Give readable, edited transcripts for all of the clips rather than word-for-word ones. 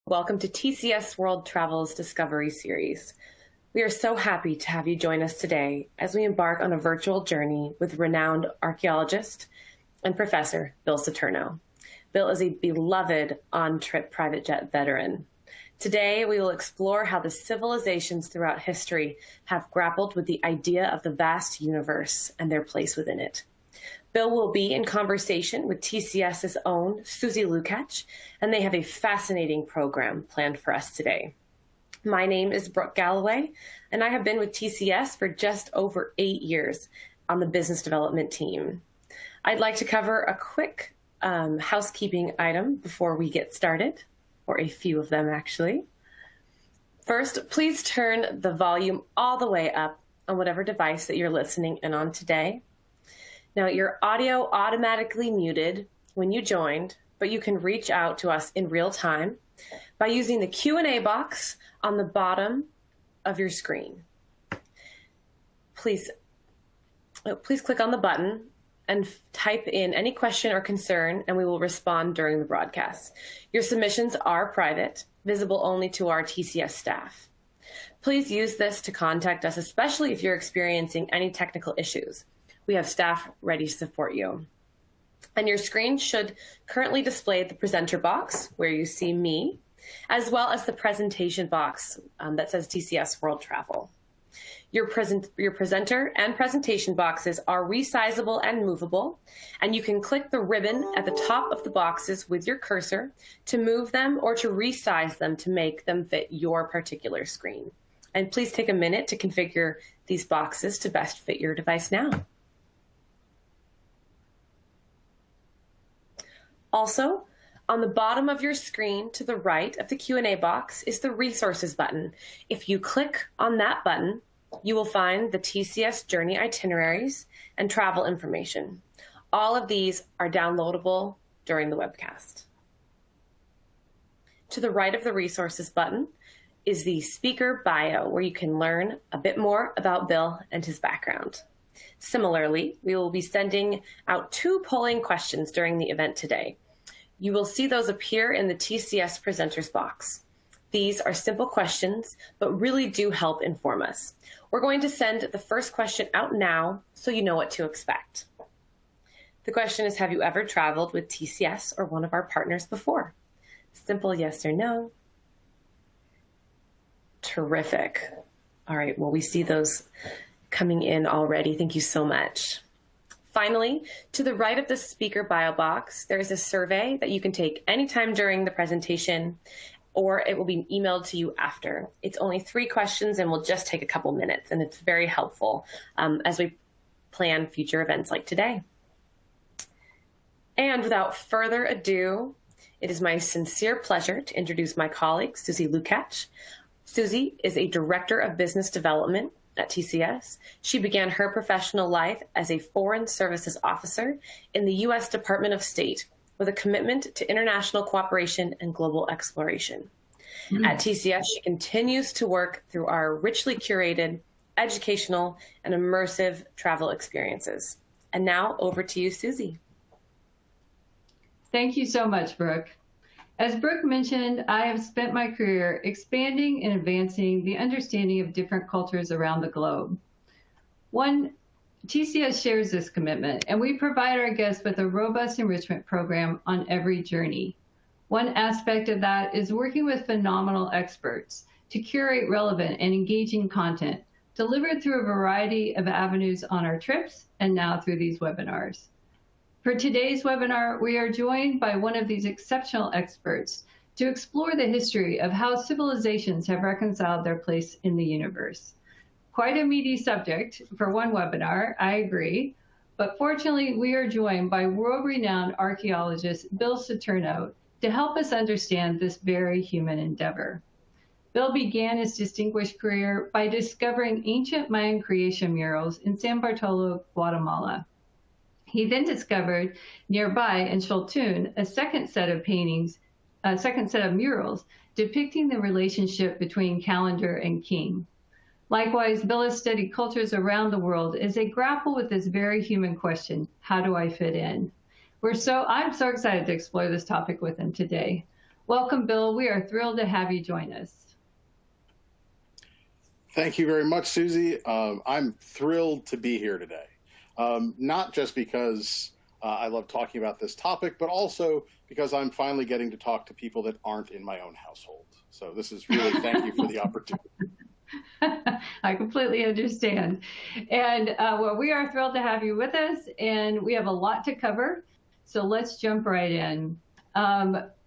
Welcome to TCS World Travel's Discovery Series. We are so happy to have you join us today as we embark on a virtual journey with renowned archaeologist and professor Bill Saturno. Bill is a beloved on-trip private jet veteran. Today, we will explore how the civilizations throughout history have grappled with the idea of the vast universe and their place within it. Bill will be in conversation with TCS's own Susie Lukacs, and they have a fascinating program planned for us today. My name is Brooke Galloway, and I have been with TCS for just over 8 years on the business development team. I'd like to cover a quick housekeeping item before we get started, or a few of them actually. First, please turn the volume all the way up on whatever device that you're listening in on today. Now, your audio automatically muted when you joined, but you can reach out to us in real time by using the Q&A box on the bottom of your screen. Please click on the button and type in any question or concern, and we will respond during the broadcast. Your submissions are private, visible only to our TCS staff. Please use this to contact us, especially if you're experiencing any technical issues. We have staff ready to support you. And your screen should currently display the presenter box where you see me, as well as the presentation box that says TCS World Travel. Your presenter and presentation boxes are resizable and movable, and you can click the ribbon at the top of the boxes with your cursor to move them or to resize them to make them fit your particular screen. And please take a minute to configure these boxes to best fit your device now. Also, on the bottom of your screen to the right of the Q&A box is the resources button. If you click on that button, you will find the TCS journey itineraries and travel information. All of these are downloadable during the webcast. To the right of the resources button is the speaker bio, where you can learn a bit more about Bill and his background. Similarly, we will be sending out 2 polling questions during the event today. You will see those appear in the TCS presenters box. These are simple questions, but really do help inform us. We're going to send the first question out now so you know what to expect. The question is, have you ever traveled with TCS or one of our partners before? Simple yes or no. Terrific. All right, well, we see those coming in already. Thank you so much. Finally, to the right of the speaker bio box, there is a survey that you can take anytime during the presentation, or it will be emailed to you after. It's only 3 questions and will just take a couple minutes, and it's very helpful as we plan future events like today. And without further ado, it is my sincere pleasure to introduce my colleague, Susie Lukacs. Susie is a Director of Business Development at TCS. She began her professional life as a Foreign Services Officer in the U.S. Department of State with a commitment to international cooperation and global exploration. At TCS, she continues to work through our richly curated, educational, and immersive travel experiences. And now over to you, Susie. Thank you so much, Brooke. As Brooke mentioned, I have spent my career expanding and advancing the understanding of different cultures around the globe. TCS shares this commitment, and we provide our guests with a robust enrichment program on every journey. One aspect of that is working with phenomenal experts to curate relevant and engaging content delivered through a variety of avenues on our trips and now through these webinars. For today's webinar, we are joined by one of these exceptional experts to explore the history of how civilizations have reconciled their place in the universe. Quite a meaty subject for one webinar, I agree, but fortunately we are joined by world-renowned archaeologist Bill Saturno to help us understand this very human endeavor. Bill began his distinguished career by discovering ancient Mayan creation murals in San Bartolo, Guatemala. He then discovered nearby in Choltun a second set of murals depicting the relationship between calendar and king. Likewise, Bill has studied cultures around the world as they grapple with this very human question, how do I fit in? I'm so excited to explore this topic with him today. Welcome, Bill. We are thrilled to have you join us. Thank you very much, Susie. I'm thrilled to be here today, not just because I love talking about this topic, but also because I'm finally getting to talk to people that aren't in my own household. So this is really, thank you for the opportunity. I completely understand. And well, we are thrilled to have you with us, and we have a lot to cover. So let's jump right in.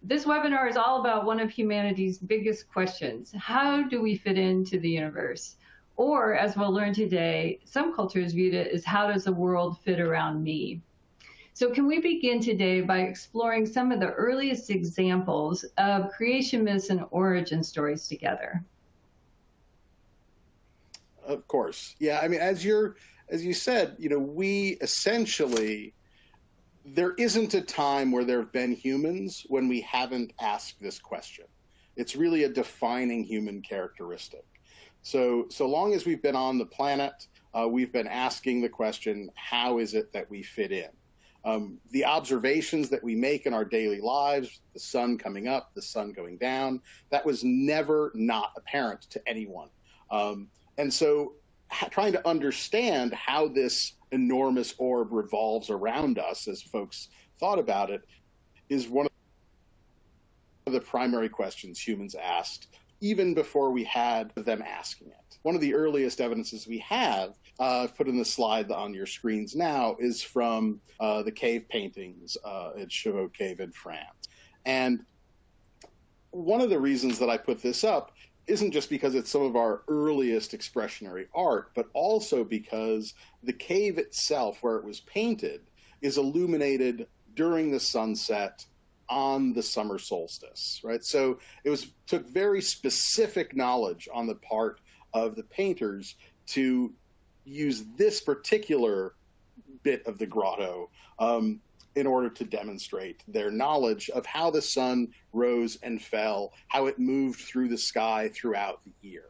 This webinar is all about one of humanity's biggest questions. How do we fit into the universe? Or, as we'll learn today, some cultures viewed it as, how does the world fit around me? So can we begin today by exploring some of the earliest examples of creation myths and origin stories together? Of course. Yeah, I mean, as you said, we essentially, there isn't a time where there have been humans when we haven't asked this question. It's really a defining human characteristic. So long as we've been on the planet, we've been asking the question, how is it that we fit in? The observations that we make in our daily lives, the sun coming up, the sun going down, that was never not apparent to anyone. And so trying to understand how this enormous orb revolves around us, as folks thought about it, is one of the primary questions humans asked, even before we had them asking it. One of the earliest evidences we have, put in the slide on your screens now, is from the cave paintings at Chauveau Cave in France. And one of the reasons that I put this up isn't just because it's some of our earliest expressionary art, but also because the cave itself, where it was painted, is illuminated during the sunset on the summer solstice, right? So it took very specific knowledge on the part of the painters to use this particular bit of the grotto in order to demonstrate their knowledge of how the sun rose and fell, how it moved through the sky throughout the year.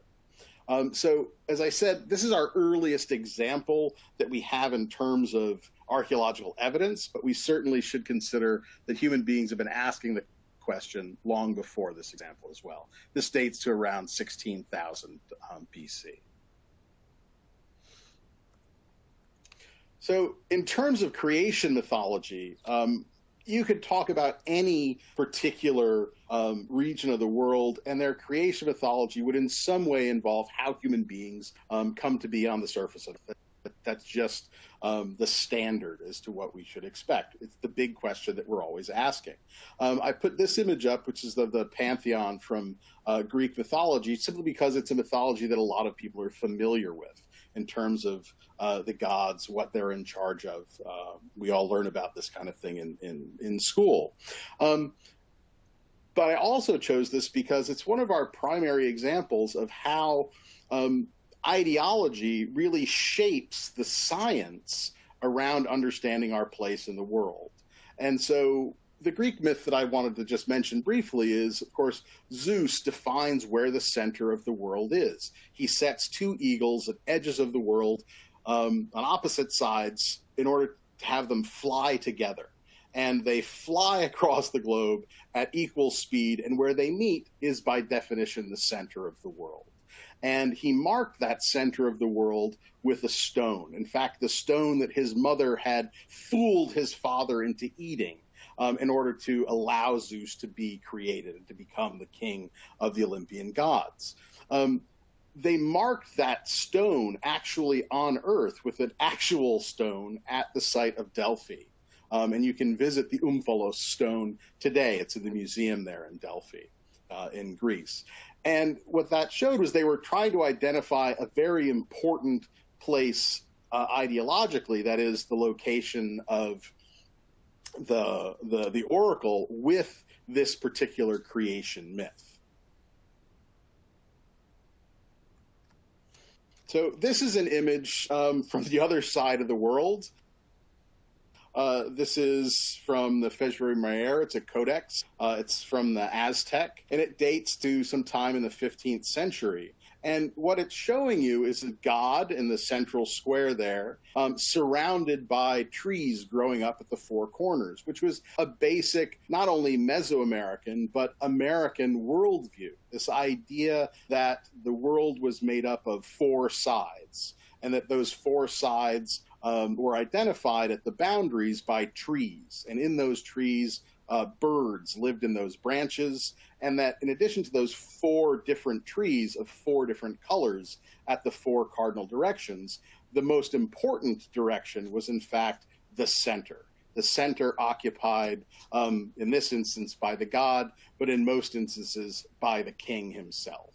So, as I said, this is our earliest example that we have in terms of archaeological evidence, but we certainly should consider that human beings have been asking the question long before this example as well. This dates to around 16,000 BC. So in terms of creation mythology, you could talk about any particular region of the world, and their creation mythology would in some way involve how human beings come to be on the surface of it. That's just the standard as to what we should expect. It's the big question that we're always asking. I put this image up, which is the pantheon from Greek mythology, simply because it's a mythology that a lot of people are familiar with in terms of the gods, what they're in charge of. We all learn about this kind of thing in school. But I also chose this because it's one of our primary examples of how ideology really shapes the science around understanding our place in the world. And so the Greek myth that I wanted to just mention briefly is, of course, Zeus defines where the center of the world is. He sets two eagles at edges of the world on opposite sides in order to have them fly together. And they fly across the globe at equal speed, and where they meet is by definition the center of the world. And he marked that center of the world with a stone. In fact, the stone that his mother had fooled his father into eating in order to allow Zeus to be created and to become the king of the Olympian gods. They marked that stone actually on Earth with an actual stone at the site of Delphi. And you can visit the Omphalos stone today. It's in the museum there in Delphi, in Greece. And what that showed was they were trying to identify a very important place ideologically, that is the location of the oracle with this particular creation myth. So this is an image from the other side of the world. This is from the Fezri Mayer. It's a codex. It's from the Aztec, and it dates to some time in the 15th century. And what it's showing you is a god in the central square there, surrounded by trees growing up at the four corners, which was a basic, not only Mesoamerican, but American worldview. This idea that the world was made up of four sides, and that those four sides were identified at the boundaries by trees. And in those trees, birds lived in those branches, and that in addition to those four different trees of four different colors at the four cardinal directions, the most important direction was in fact the center. The center occupied, in this instance, by the god, but in most instances by the king himself,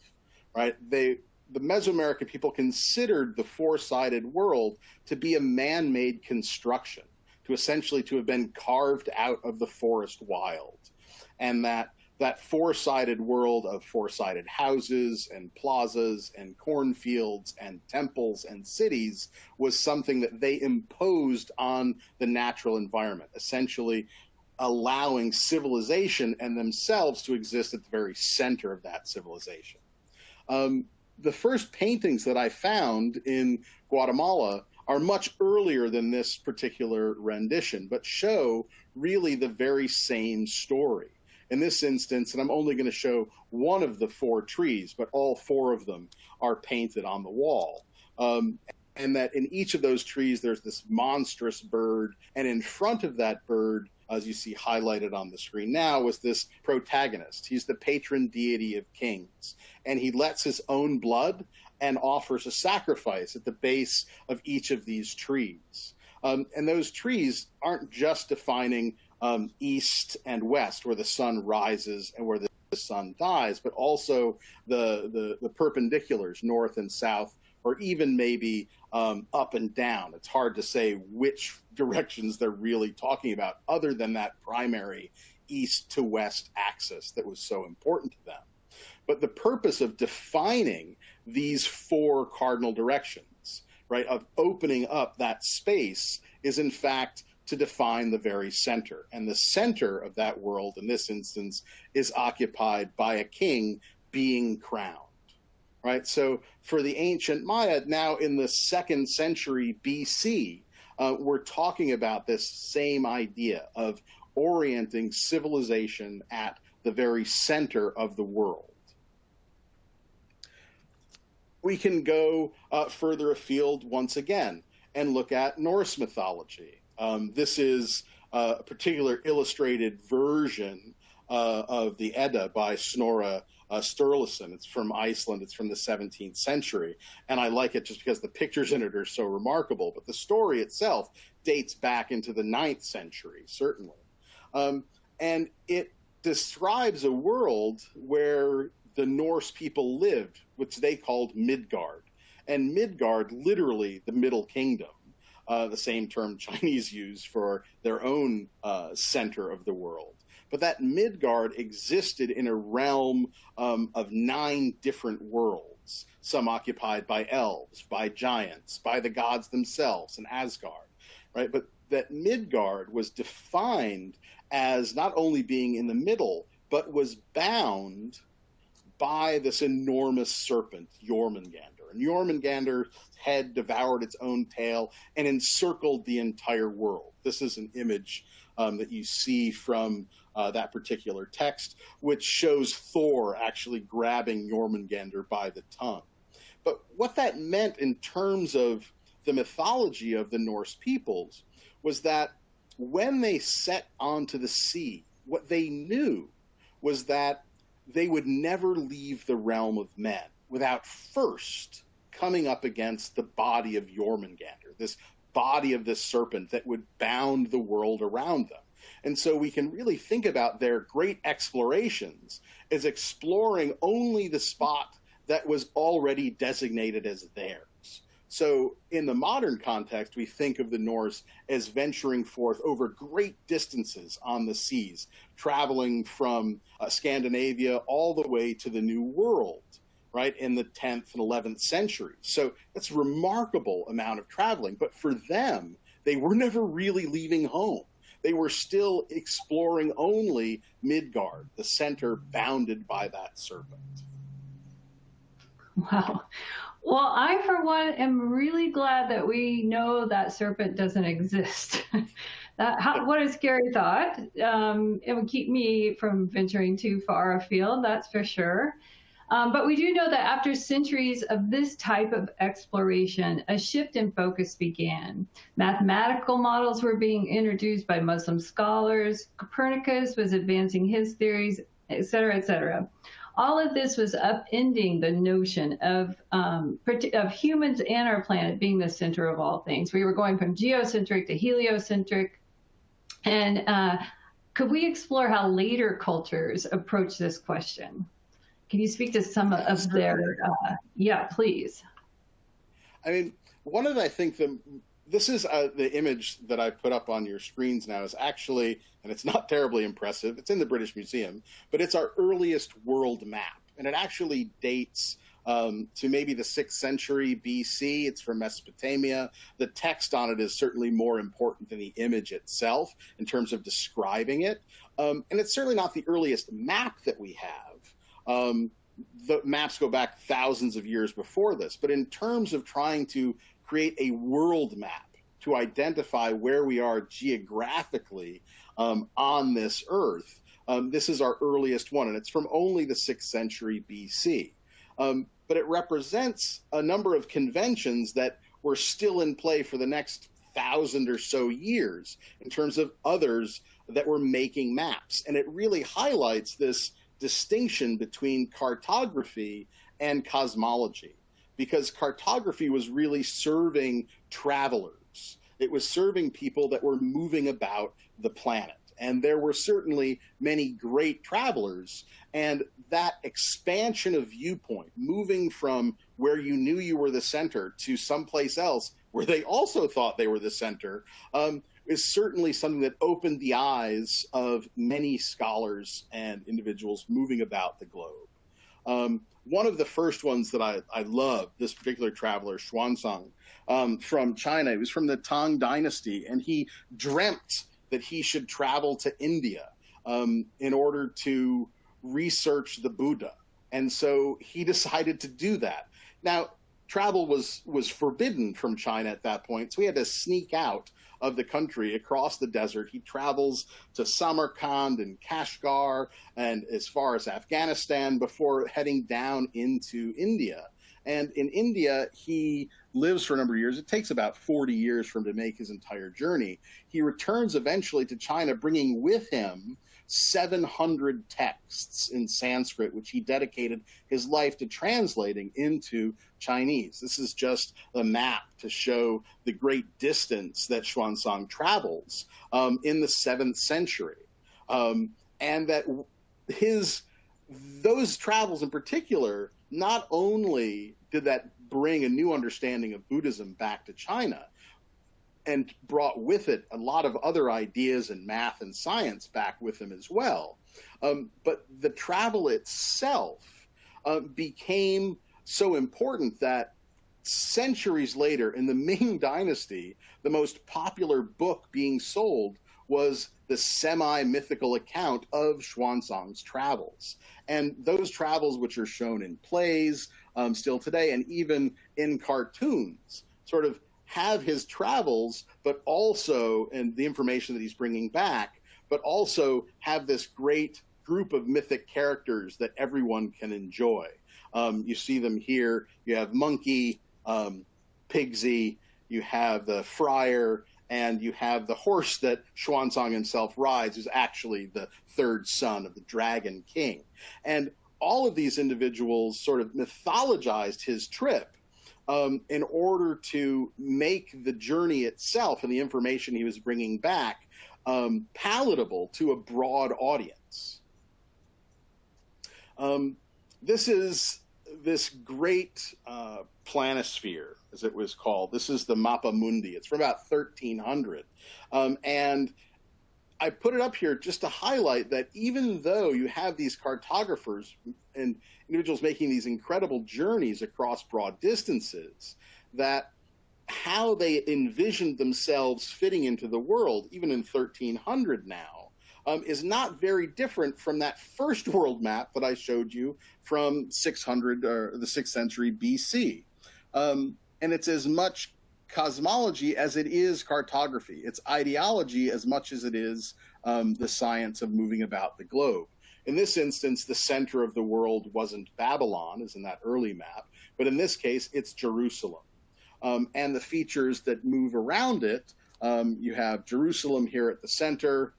right? The Mesoamerican people considered the four-sided world to be a man-made construction, to essentially to have been carved out of the forest wild. And that four-sided world of four-sided houses and plazas and cornfields and temples and cities was something that they imposed on the natural environment, essentially allowing civilization and themselves to exist at the very center of that civilization. The first paintings that I found in Guatemala are much earlier than this particular rendition, but show really the very same story. In this instance, and I'm only going to show one of the four trees, but all four of them are painted on the wall. And that in each of those trees, there's this monstrous bird, and in front of that bird, as you see highlighted on the screen now, was this protagonist. He's the patron deity of kings, and he lets his own blood and offers a sacrifice at the base of each of these trees. And those trees aren't just defining east and west, where the sun rises and where the sun dies, but also the perpendiculars, north and south, or even maybe up and down. It's hard to say which directions they're really talking about, other than that primary east to west axis that was so important to them. But the purpose of defining these four cardinal directions, right, of opening up that space, is in fact to define the very center. And the center of that world, in this instance, is occupied by a king being crowned. Right? So for the ancient Maya, now in the 2nd century BC, we're talking about this same idea of orienting civilization at the very center of the world. We can go further afield once again and look at Norse mythology. This is a particular illustrated version of the Edda by Snorri Sturluson. It's from Iceland. It's from the 17th century. And I like it just because the pictures in it are so remarkable. But the story itself dates back into the 9th century, certainly. And it describes a world where the Norse people lived, which they called Midgard. And Midgard, literally the Middle Kingdom, the same term Chinese use for their own center of the world. But that Midgard existed in a realm of 9 different worlds, some occupied by elves, by giants, by the gods themselves, and Asgard, right? But that Midgard was defined as not only being in the middle, but was bound by this enormous serpent, Jormungandr. And Jormungandr's head devoured its own tail and encircled the entire world. This is an image that you see from that particular text, which shows Thor actually grabbing Jormungandr by the tongue. But what that meant in terms of the mythology of the Norse peoples was that when they set onto the sea, what they knew was that they would never leave the realm of men without first coming up against the body of Jormungandr, this body of this serpent that would bound the world around them. And so we can really think about their great explorations as exploring only the spot that was already designated as theirs. So in the modern context, we think of the Norse as venturing forth over great distances on the seas, traveling from Scandinavia all the way to the New World, right, in the 10th and 11th centuries. So that's a remarkable amount of traveling. But for them, they were never really leaving home. They were still exploring only Midgard, the center bounded by that serpent. Wow. Well, I, for one, am really glad that we know that serpent doesn't exist. What a scary thought. It would keep me from venturing too far afield, that's for sure. But we do know that after centuries of this type of exploration, a shift in focus began. Mathematical models were being introduced by Muslim scholars. Copernicus was advancing his theories, et cetera, et cetera. All of this was upending the notion of humans and our planet being the center of all things. We were going from geocentric to heliocentric. And could we explore how later cultures approach this question? Can you speak to some of their, yeah, please. I mean, one of the, I think this is the image that I put up on your screens now is actually, and it's not terribly impressive, it's in the British Museum, but it's our earliest world map. And it actually dates to maybe the 6th century BC. It's from Mesopotamia. The text on it is certainly more important than the image itself in terms of describing it. And it's certainly not the earliest map that we have. The maps go back thousands of years before this, but in terms of trying to create a world map to identify where we are geographically on this Earth, this is our earliest one, and it's from only the 6th century BC. But it represents a number of conventions that were still in play for the next 1,000 or so years in terms of others that were making maps. And it really highlights this distinction between cartography and cosmology, because cartography was really serving travelers. It was serving people that were moving about the planet. And there were certainly many great travelers, and that expansion of viewpoint, moving from where you knew you were the center to someplace else where they also thought they were the center, is certainly something that opened the eyes of many scholars and individuals moving about the globe. One of the first ones that I love, this particular traveler, Xuanzang, from China, he was from the Tang Dynasty, and he dreamt that he should travel to India in order to research the Buddha. And so he decided to do that. Now, travel was forbidden from China at that point, so he had to sneak out of the country across the desert. He travels to Samarkand and Kashgar and as far as Afghanistan before heading down into India. And in India, he lives for a number of years. It takes about 40 years for him to make his entire journey. He returns eventually to China, bringing with him 700 texts in Sanskrit, which he dedicated his life to translating into Chinese. This is just a map to show the great distance that Xuanzang travels in the 7th century. And that those travels in particular, not only did that bring a new understanding of Buddhism back to China, and brought with it a lot of other ideas in math and science back with him as well. But the travel itself became so important that centuries later, in the Ming Dynasty, the most popular book being sold was the semi-mythical account of Xuanzang's travels. And those travels, which are shown in plays still today, and even in cartoons, sort of have his travels, but also, and the information that he's bringing back, but also have this great group of mythic characters that everyone can enjoy. You see them here. You have Monkey, Pigsy, you have the Friar, and you have the horse that Xuanzang himself rides, who's actually the third son of the Dragon King. And all of these individuals sort of mythologized his trip in order to make the journey itself and the information he was bringing back palatable to a broad audience. This is this great planisphere, as it was called. This is the Mappa Mundi. It's from about 1300. And I put it up here just to highlight that even though you have these cartographers and individuals making these incredible journeys across broad distances, that how they envisioned themselves fitting into the world, even in 1300 now, is not very different from that first world map that I showed you from 600 or the 6th century BC. And it's as much cosmology as it is cartography. It's ideology as much as it is the science of moving about the globe. In this instance, the center of the world wasn't Babylon, as in that early map, but in this case, it's Jerusalem. And the features that move around it, you have Jerusalem here at the center,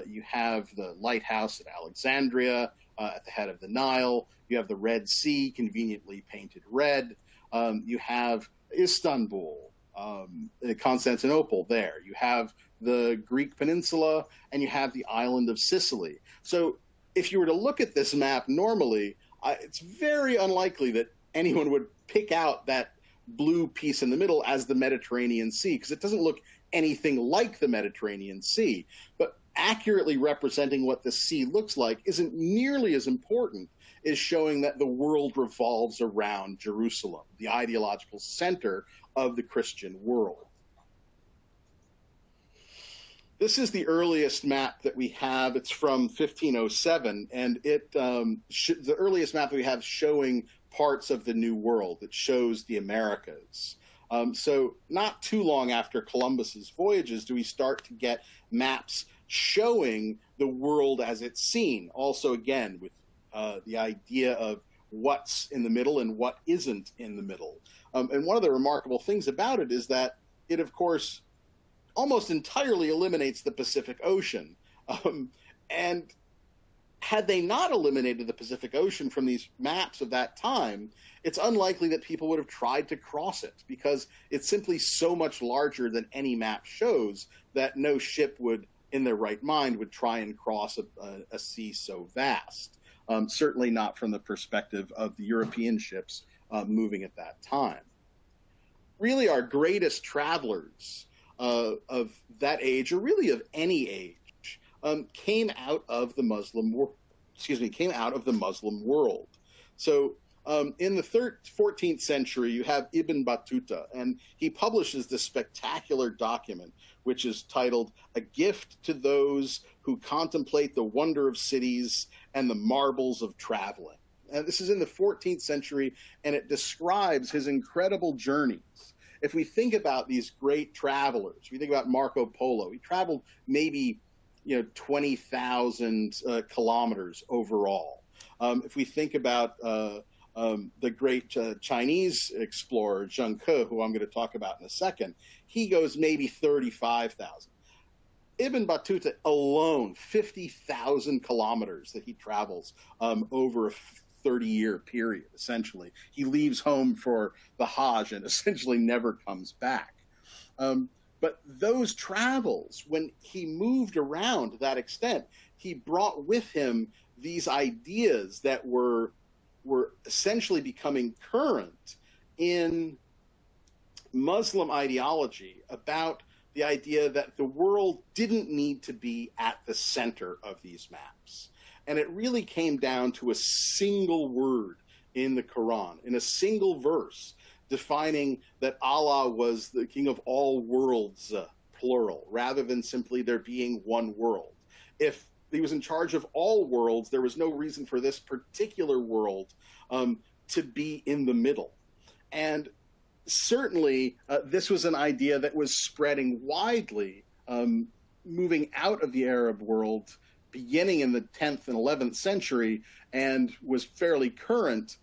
you have the lighthouse at Alexandria at the head of the Nile, you have the Red Sea conveniently painted red, you have Istanbul, Constantinople there, you have the Greek peninsula, and you have the island of Sicily. So if you were to look at this map normally, it's very unlikely that anyone would pick out that blue piece in the middle as the Mediterranean Sea, because it doesn't look anything like the Mediterranean Sea. But accurately representing what the sea looks like isn't nearly as important as showing that the world revolves around Jerusalem, the ideological center of the Christian world. This is the earliest map that we have. It's from 1507, and the earliest map that we have showing parts of the New World. It shows the Americas. So not too long after Columbus's voyages do we start to get maps showing the world as it's seen. Also, again, with the idea of what's in the middle and what isn't in the middle. And one of the remarkable things about it is that it, of course, almost entirely eliminates the Pacific Ocean. And had they not eliminated the Pacific Ocean from these maps of that time, it's unlikely that people would have tried to cross it, because it's simply so much larger than any map shows that no ship would, in their right mind, would try and cross a sea so vast. Certainly not from the perspective of the European ships moving at that time. Really, our greatest travelers of that age, or really of any age, came out of the Muslim world. So in the 14th century, you have Ibn Battuta, and he publishes this spectacular document, which is titled "A Gift to Those Who Contemplate the Wonder of Cities and the Marvels of Traveling." And this is in the 14th century, and it describes his incredible journeys. If we think about these great travelers, we think about Marco Polo. He traveled maybe 20,000 kilometers overall. If we think about the great Chinese explorer Zheng Ke, who I'm going to talk about in a second, he goes maybe 35,000. Ibn Battuta alone, 50,000 kilometers that he travels over a 30-year period, essentially. He leaves home for the Hajj and essentially never comes back. But those travels, when he moved around to that extent, he brought with him these ideas that were essentially becoming current in Muslim ideology about the idea that the world didn't need to be at the center of these maps. And it really came down to a single word in the Quran, in a single verse, defining that Allah was the king of all worlds, plural, rather than simply there being one world. If he was in charge of all worlds, there was no reason for this particular world to be in the middle. And certainly, this was an idea that was spreading widely, moving out of the Arab world, beginning in the 10th and 11th century, and was fairly current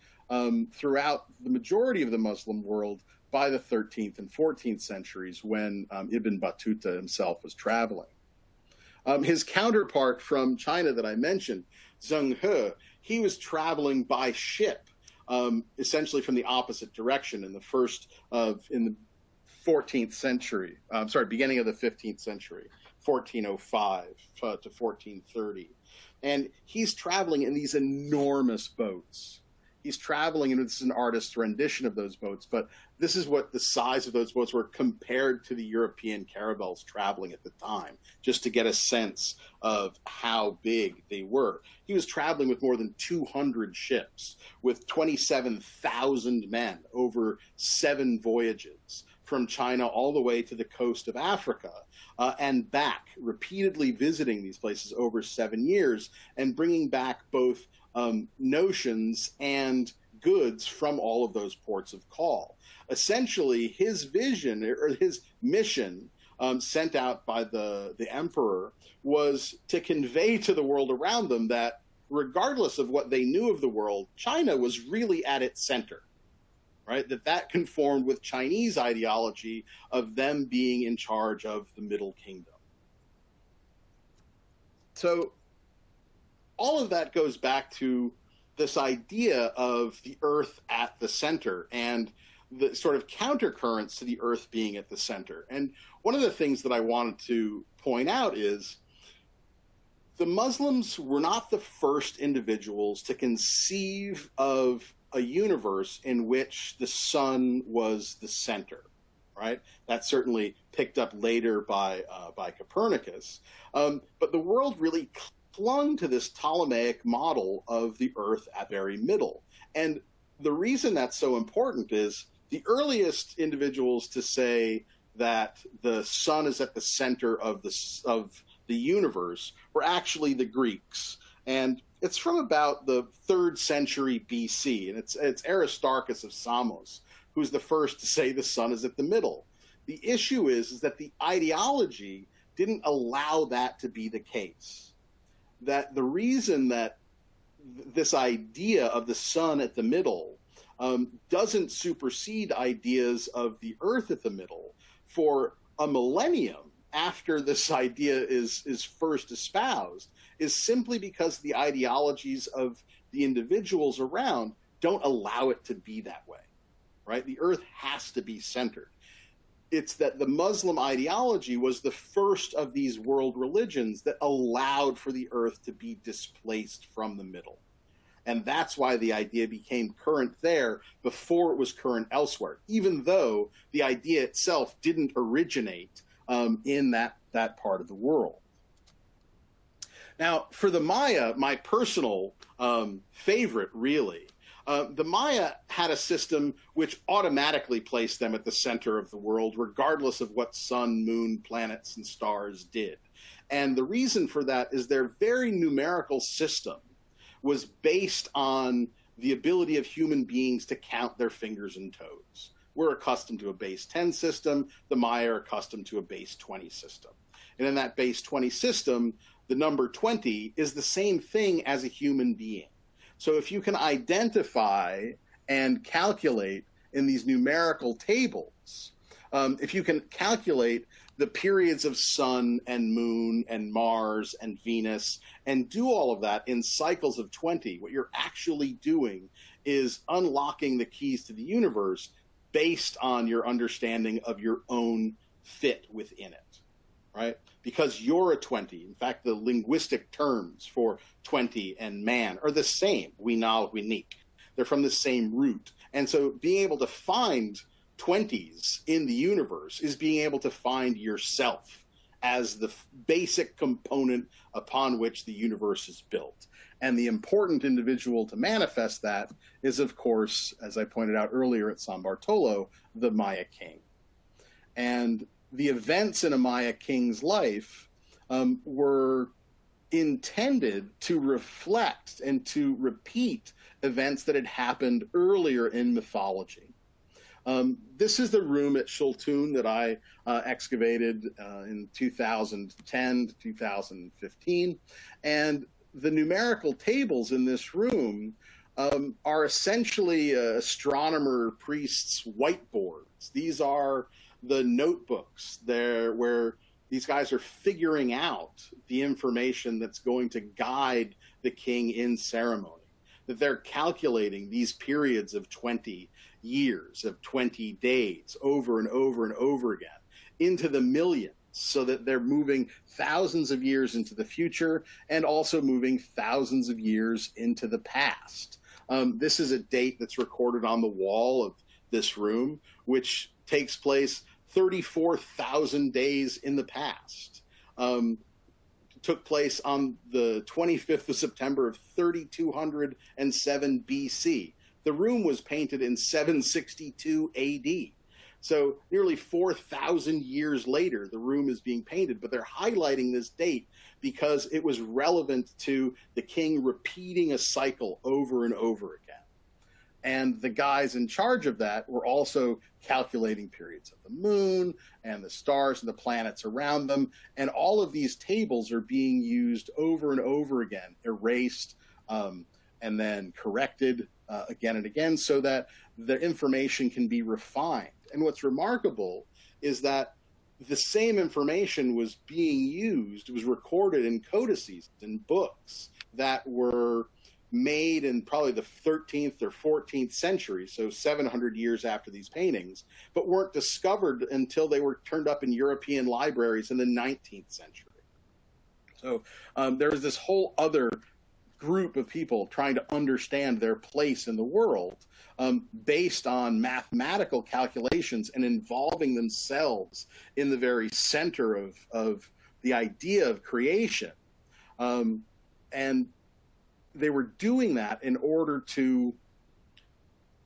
throughout the majority of the Muslim world by the 13th and 14th centuries, when Ibn Battuta himself was traveling. His counterpart from China that I mentioned, Zheng He, he was traveling by ship, essentially from the opposite direction in the 14th century, beginning of the 15th century, 1405 to 1430. And he's traveling in these enormous boats. He's traveling, and this is an artist's rendition of those boats, but this is what the size of those boats were compared to the European caravels traveling at the time, just to get a sense of how big they were. He was traveling with more than 200 ships, with 27,000 men over 7 voyages, from China all the way to the coast of Africa and back, repeatedly visiting these places over 7 years and bringing back both notions and goods from all of those ports of call. Essentially, his vision or his mission sent out by the emperor was to convey to the world around them that regardless of what they knew of the world, China was really at its center, right? That conformed with Chinese ideology of them being in charge of the Middle Kingdom. So all of that goes back to this idea of the Earth at the center and the sort of countercurrents to the Earth being at the center. And one of the things that I wanted to point out is the Muslims were not the first individuals to conceive of a universe in which the sun was the center, right? That certainly picked up later by Copernicus. But the world really clung to this Ptolemaic model of the Earth at the very middle. And the reason that's so important is the earliest individuals to say that the sun is at the center of the universe were actually the Greeks. And it's from about the 3rd century BC, and it's Aristarchus of Samos who's the first to say the sun is at the middle. The issue is that the ideology didn't allow that to be the case. That the reason that this idea of the sun at the middle doesn't supersede ideas of the Earth at the middle for a millennium after this idea is first espoused is simply because the ideologies of the individuals around don't allow it to be that way, right? The Earth has to be centered. It's that the Muslim ideology was the first of these world religions that allowed for the Earth to be displaced from the middle. And that's why the idea became current there before it was current elsewhere, even though the idea itself didn't originate in that part of the world. Now, for the Maya, my personal favorite, really, the Maya had a system which automatically placed them at the center of the world, regardless of what sun, moon, planets, and stars did. And the reason for that is their very numerical system was based on the ability of human beings to count their fingers and toes. We're accustomed to a base 10 system. The Maya are accustomed to a base 20 system. And in that base 20 system, the number 20 is the same thing as a human being. So if you can identify and calculate in these numerical tables, if you can calculate the periods of sun and moon and Mars and Venus and do all of that in cycles of 20, what you're actually doing is unlocking the keys to the universe based on your understanding of your own fit within it, right? Because you're a 20. In fact, the linguistic terms for 20 and man are the same. Winal, winik. They're from the same root. And so being able to find 20s in the universe is being able to find yourself as the basic component upon which the universe is built. And the important individual to manifest that is, of course, as I pointed out earlier at San Bartolo, the Maya king. And the events in a Maya king's life were intended to reflect and to repeat events that had happened earlier in mythology. This is the room at Shultun that I excavated in 2010 to 2015. And the numerical tables in this room are essentially astronomer priests' whiteboards. These are the notebooks there where these guys are figuring out the information that's going to guide the king in ceremony, that they're calculating these periods of 20 years, of 20 days over and over and over again into the millions, so that they're moving thousands of years into the future and also moving thousands of years into the past. This is a date that's recorded on the wall of this room, which takes place 34,000 days in the past. Took place on the 25th of September of 3207 BC. The room was painted in 762 AD. So nearly 4,000 years later, the room is being painted, but they're highlighting this date because it was relevant to the king repeating a cycle over and over again. And the guys in charge of that were also calculating periods of the moon and the stars and the planets around them. And all of these tables are being used over and over again, erased and then corrected again and again so that the information can be refined. And what's remarkable is that the same information was being used, was recorded in codices, in books that were made in probably the 13th or 14th century, so 700 years after these paintings, but weren't discovered until they were turned up in European libraries in the 19th century. So there was this whole other group of people trying to understand their place in the world based on mathematical calculations and involving themselves in the very center of the idea of creation. And they were doing that in order to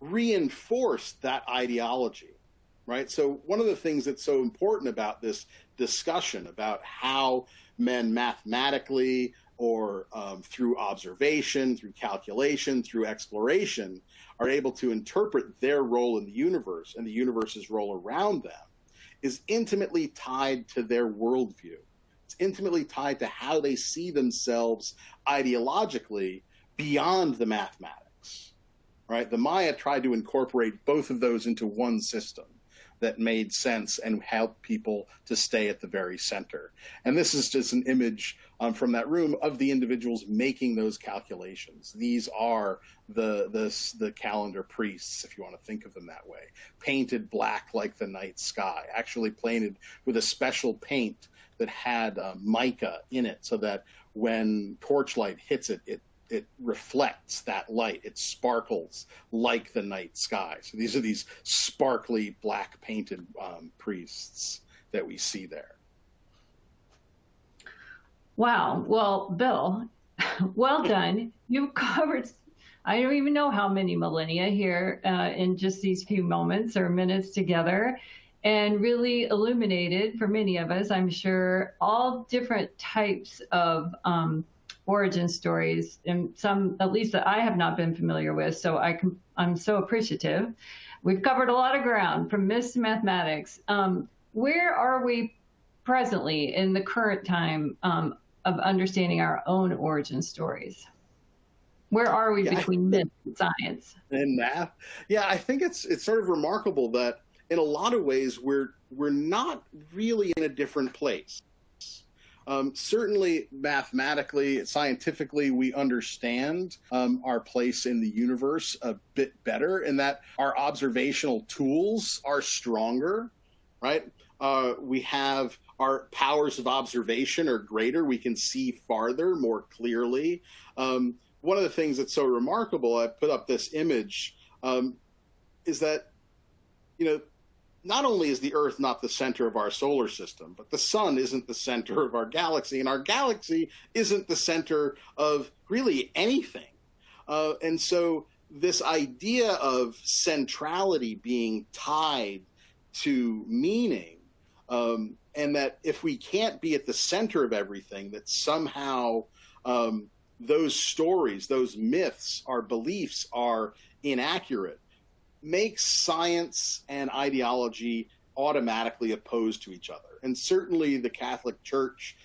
reinforce that ideology, right? So one of the things that's so important about this discussion about how men mathematically or through observation, through calculation, through exploration, are able to interpret their role in the universe and the universe's role around them is intimately tied to their worldview. It's intimately tied to how they see themselves ideologically beyond the mathematics, right? The Maya tried to incorporate both of those into one system that made sense and helped people to stay at the very center. And this is just an image from that room of the individuals making those calculations. These are the calendar priests, if you want to think of them that way, painted black like the night sky, actually painted with a special paint that had mica in it so that when torchlight hits it, it reflects that light. It sparkles like the night sky. So these are these sparkly black painted priests that we see there. Wow. Well, Bill, well done. You've covered, I don't even know how many millennia here in just these few moments or minutes together, and really illuminated for many of us, I'm sure, all different types of origin stories, and some at least that I have not been familiar with. So I'm so appreciative. We've covered a lot of ground from myths to mathematics. Where are we presently in the current time of understanding our own origin stories? Where are we between myth and science? And math? Yeah, I think it's sort of remarkable that in a lot of ways we're not really in a different place. Certainly, mathematically, scientifically, we understand our place in the universe a bit better, in that our observational tools are stronger, right? We have our powers of observation are greater. We can see farther, more clearly. One of the things that's so remarkable, I put up this image, is that, not only is the Earth not the center of our solar system, but the sun isn't the center of our galaxy, and our galaxy isn't the center of really anything. And so this idea of centrality being tied to meaning, and that if we can't be at the center of everything, that somehow those stories, those myths, our beliefs are inaccurate, makes science and ideology automatically opposed to each other. And certainly the Catholic Church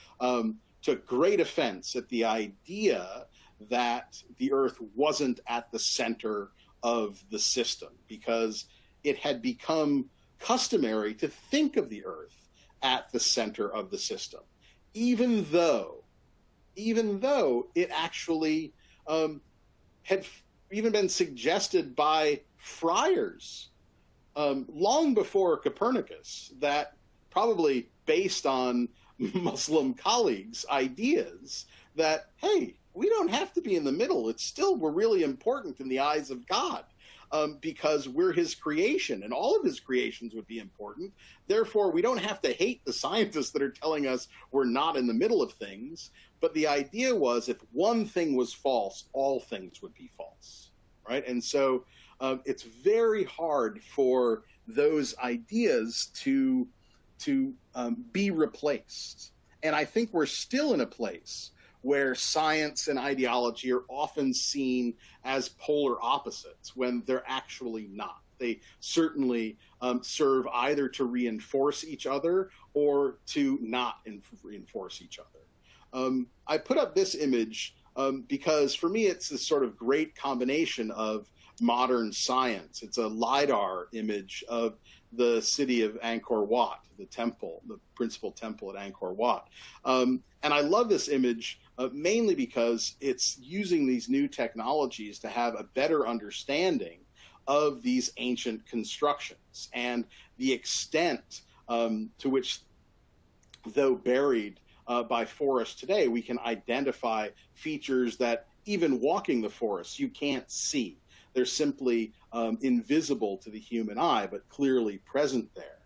took great offense at the idea that the Earth wasn't at the center of the system, because it had become customary to think of the Earth at the center of the system, even though it actually had even been suggested by friars long before Copernicus, that probably based on Muslim colleagues' ideas that, hey, we don't have to be in the middle. we're really important in the eyes of God because we're his creation, and all of his creations would be important. Therefore, we don't have to hate the scientists that are telling us we're not in the middle of things. But the idea was, if one thing was false, all things would be false. right? And so it's very hard for those ideas to be replaced. And I think we're still in a place where science and ideology are often seen as polar opposites when they're actually not. They certainly serve either to reinforce each other or to not reinforce each other. I put up this image because for me it's this sort of great combination of modern science. It's a LiDAR image of the city of Angkor Wat, the temple, the principal temple at Angkor Wat. And I love this image mainly because it's using these new technologies to have a better understanding of these ancient constructions and the extent to which, though buried by forests today, we can identify features that even walking the forest you can't see. They're simply invisible to the human eye, but clearly present there.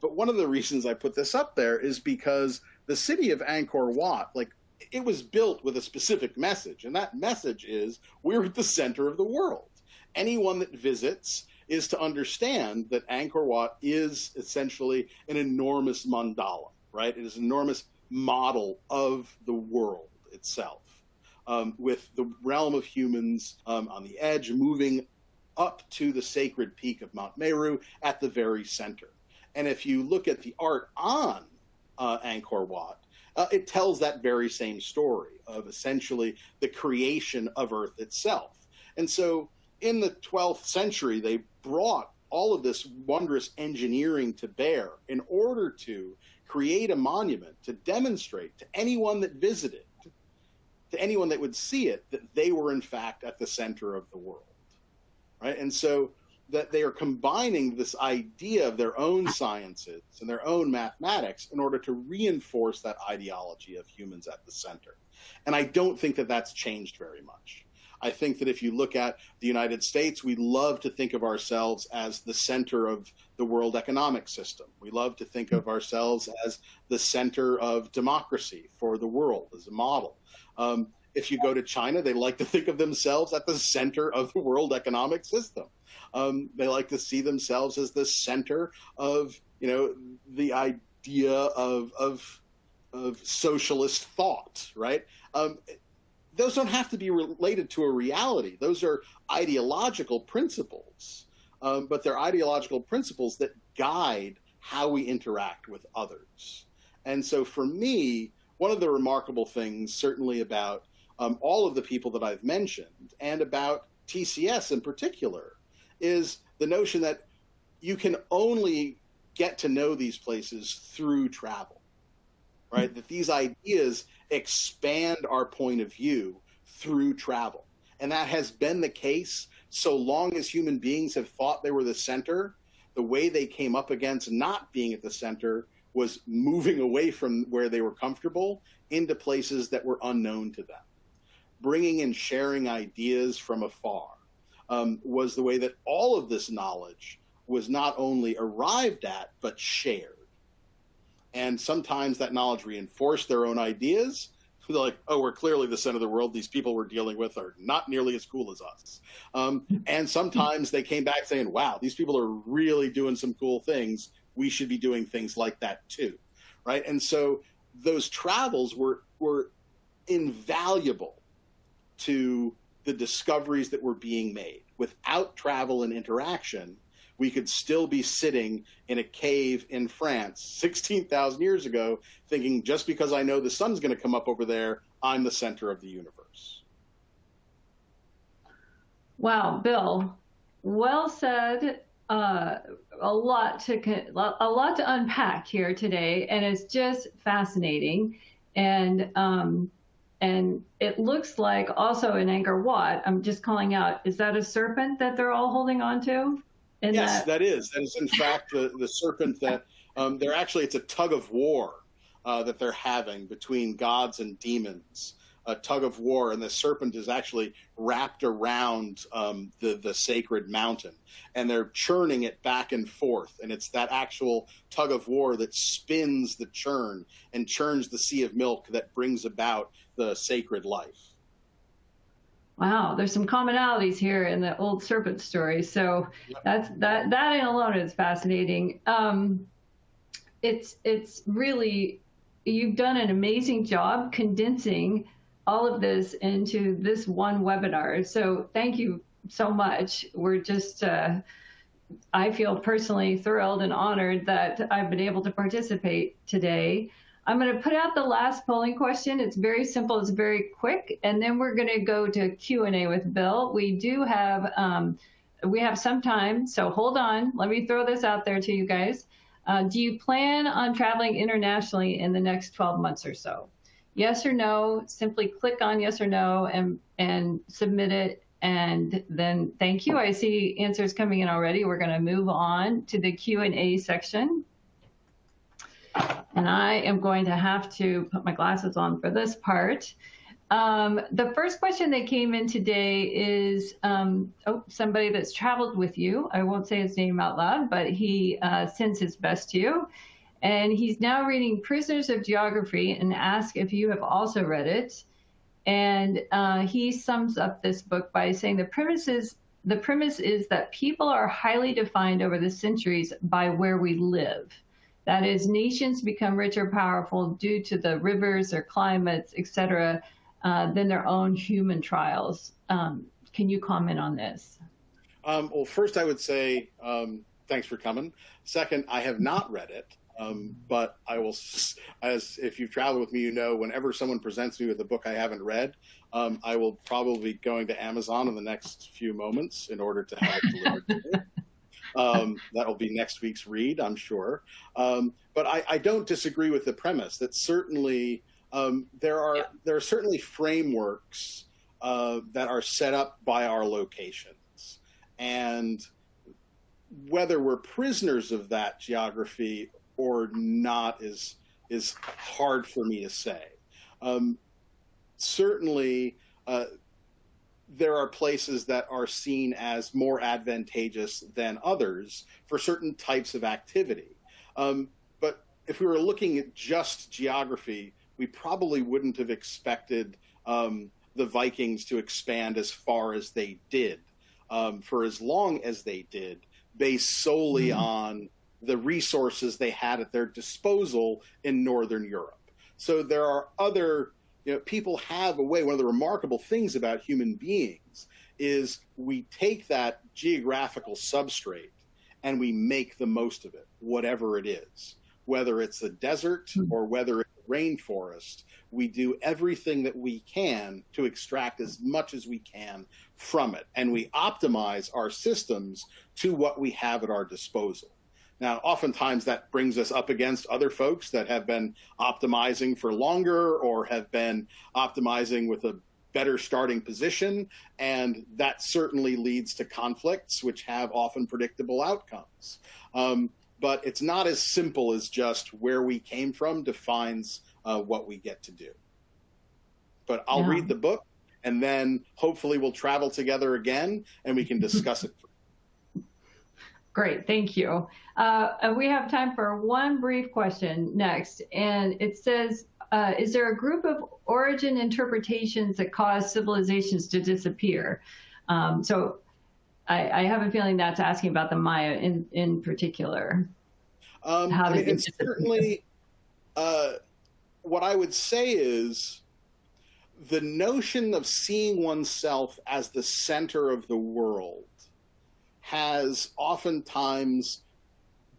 But one of the reasons I put this up there is because the city of Angkor Wat, like, it was built with a specific message, and that message is we're at the center of the world. Anyone that visits is to understand that Angkor Wat is essentially an enormous mandala, right? It is an enormous model of the world itself. With the realm of humans on the edge, moving up to the sacred peak of Mount Meru at the very center. And if you look at the art on Angkor Wat, it tells that very same story of essentially the creation of Earth itself. And so in the 12th century, they brought all of this wondrous engineering to bear in order to create a monument to demonstrate to anyone that visited, to anyone that would see it, that they were in fact at the center of the world, right? And so that they are combining this idea of their own sciences and their own mathematics in order to reinforce that ideology of humans at the center. And I don't think that that's changed very much. I think that if you look at the United States, we love to think of ourselves as the center of the world economic system. We love to think of ourselves as the center of democracy for the world as a model. If you go to China, they like to think of themselves at the center of the world economic system. They like to see themselves as the center of, the idea of socialist thought, right? Those don't have to be related to a reality. Those are ideological principles, but they're ideological principles that guide how we interact with others. And so for me, one of the remarkable things, certainly about all of the people that I've mentioned, and about TCS in particular, is the notion that you can only get to know these places through travel, right? That these ideas expand our point of view through travel. And that has been the case so long as human beings have thought they were the center. The way they came up against not being at the center was moving away from where they were comfortable into places that were unknown to them. Bringing and sharing ideas from afar was the way that all of this knowledge was not only arrived at, but shared. And sometimes that knowledge reinforced their own ideas. They're like, oh, we're clearly the center of the world. These people we're dealing with are not nearly as cool as us. And sometimes they came back saying, wow, these people are really doing some cool things. We should be doing things like that too, right? And so those travels were invaluable to the discoveries that were being made. Without travel and interaction, we could still be sitting in a cave in France 16,000 years ago thinking, just because I know the sun's going to come up over there, I'm the center of the universe. Wow, Bill, well said. A lot to unpack here today, and it's just fascinating. And it looks like also in Angkor Wat, I'm just calling out, is that a serpent that they're all holding on to? Yes, that is. That is, in fact, the serpent that they're actually, it's a tug of war that they're having between gods and demons, a tug of war. And the serpent is actually wrapped around the sacred mountain, and they're churning it back and forth. And it's that actual tug of war that spins the churn and churns the sea of milk that brings about the sacred life. Wow, there's some commonalities here in the old serpent story. So that in alone is fascinating. It's really, you've done an amazing job condensing all of this into this one webinar. So thank you so much. We're just, I feel personally thrilled and honored that I've been able to participate today. I'm going to put out the last polling question. It's very simple. It's very quick. And then we're going to go to Q&A with Bill. We have some time, so hold on. Let me throw this out there to you guys. Do you plan on traveling internationally in the next 12 months or so? Yes or no, simply click on yes or no and submit it. And then thank you. I see answers coming in already. We're going to move on to the Q&A section. And I am going to have to put my glasses on for this part. The first question that came in today is somebody that's traveled with you. I won't say his name out loud, but he sends his best to you. And he's now reading Prisoners of Geography and asks if you have also read it. And he sums up this book by saying the premise is that people are highly defined over the centuries by where we live. That is, nations become rich or powerful due to the rivers or climates, et cetera, than their own human trials. Can you comment on this? Well, first I would say thanks for coming. Second, I have not read it, but I will, as if you've traveled with me, you know, whenever someone presents me with a book I haven't read, I will probably be going to Amazon in the next few moments in order to have it delivered to me. That'll be next week's read, I'm sure. But I don't disagree with the premise that certainly there are certainly frameworks that are set up by our locations, and whether we're prisoners of that geography or not is hard for me to say. Certainly. There are places that are seen as more advantageous than others for certain types of activity. But if we were looking at just geography, we probably wouldn't have expected the Vikings to expand as far as they did, for as long as they did, based solely on the resources they had at their disposal in Northern Europe. So there are other people have a way. One of the remarkable things about human beings is we take that geographical substrate and we make the most of it, whatever it is. Whether it's the desert or whether it's the rainforest, we do everything that we can to extract as much as we can from it. And we optimize our systems to what we have at our disposal. Now, oftentimes that brings us up against other folks that have been optimizing for longer or have been optimizing with a better starting position, and that certainly leads to conflicts which have often predictable outcomes. But it's not as simple as just where we came from defines what we get to do. But I'll read the book, and then hopefully we'll travel together again and we can discuss it. Great, thank you. And we have time for one brief question next. And it says, is there a group of origin interpretations that cause civilizations to disappear? So I have a feeling that's asking about the Maya in particular. And certainly, what I would say is the notion of seeing oneself as the center of the world has oftentimes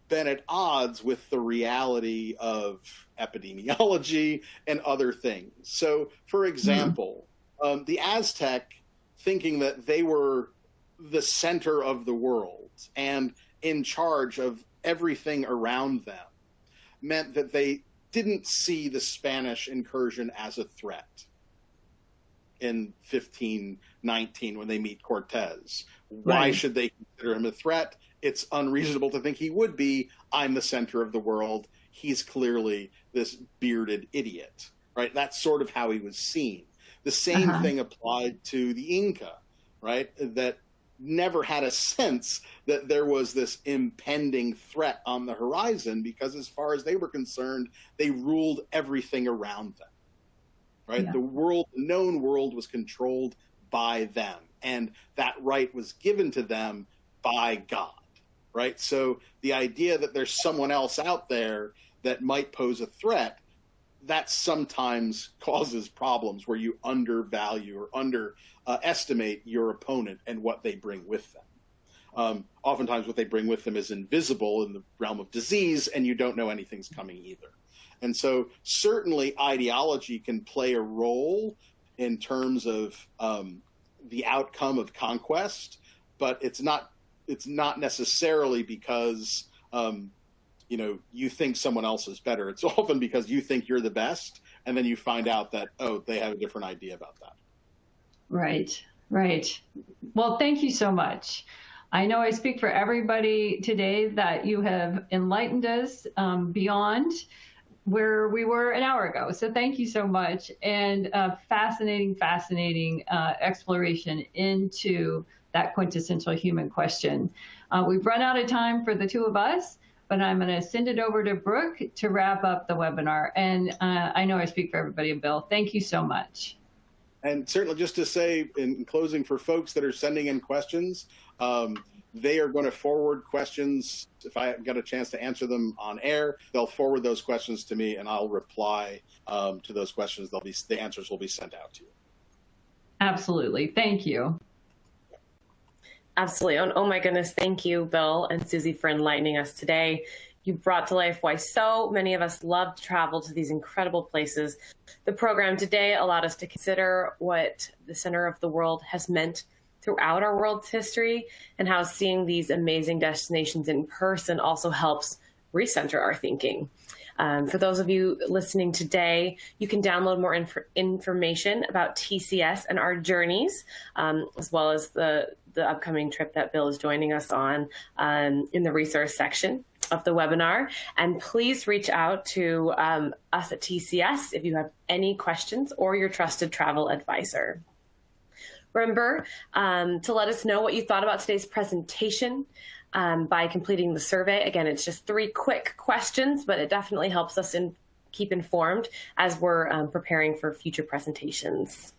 been at odds with the reality of epidemiology and other things. So, for example, the Aztec, thinking that they were the center of the world and in charge of everything around them, meant that they didn't see the Spanish incursion as a threat in 1519 when they meet Cortez. Why should they consider him a threat? It's unreasonable to think he would be. I'm the center of the world. He's clearly this bearded idiot, right? That's sort of how he was seen. The same thing applied to the Inca, right? That never had a sense that there was this impending threat on the horizon because as far as they were concerned, they ruled everything around them, right? The world, the known world was controlled by them, and that right was given to them by God, right? So the idea that there's someone else out there that might pose a threat, that sometimes causes problems where you undervalue or underestimate your opponent and what they bring with them. Oftentimes what they bring with them is invisible in the realm of disease, and you don't know anything's coming either. And so certainly ideology can play a role in terms of the outcome of conquest, but it's not necessarily because you think someone else is better. It's often because you think you're the best, and then you find out that, oh, they have a different idea about that. Right, right. Well, thank you so much. I know I speak for everybody today that you have enlightened us beyond where we were an hour ago. So thank you so much. And fascinating exploration into that quintessential human question. We've run out of time for the two of us, but I'm going to send it over to Brooke to wrap up the webinar. And I know I speak for everybody, Bill. Thank you so much. And certainly just to say in closing, for folks that are sending in questions, they are going to forward questions. If I get a chance to answer them on air, they'll forward those questions to me, and I'll reply to those questions. The answers will be sent out to you. Absolutely. Thank you. Absolutely. Oh my goodness. Thank you, Bill and Susie, for enlightening us today. You brought to life why so many of us love to travel to these incredible places. The program today allowed us to consider what the center of the world has meant throughout our world's history, and how seeing these amazing destinations in person also helps recenter our thinking. For those of you listening today, you can download more information about TCS and our journeys, as well as the upcoming trip that Bill is joining us on in the resource section of the webinar. And please reach out to us at TCS if you have any questions, or your trusted travel advisor. Remember to let us know what you thought about today's presentation by completing the survey. Again, it's just 3 quick questions, but it definitely helps us keep informed as we're preparing for future presentations.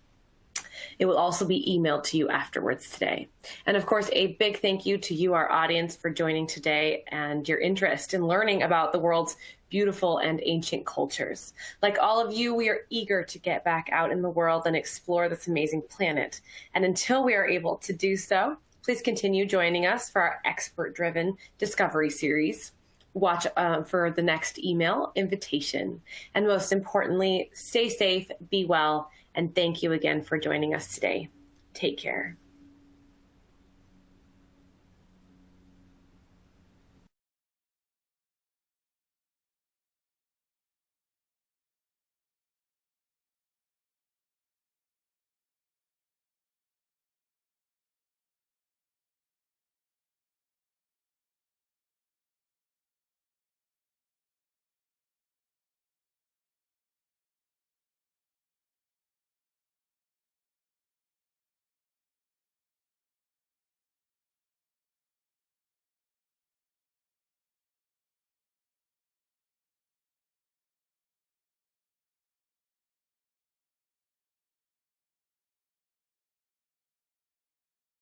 It will also be emailed to you afterwards today. And of course, a big thank you to you, our audience, for joining today and your interest in learning about the world's beautiful and ancient cultures. Like all of you, we are eager to get back out in the world and explore this amazing planet. And until we are able to do so, please continue joining us for our expert-driven discovery series. Watch for the next email invitation. And most importantly, stay safe, be well, and thank you again for joining us today. Take care.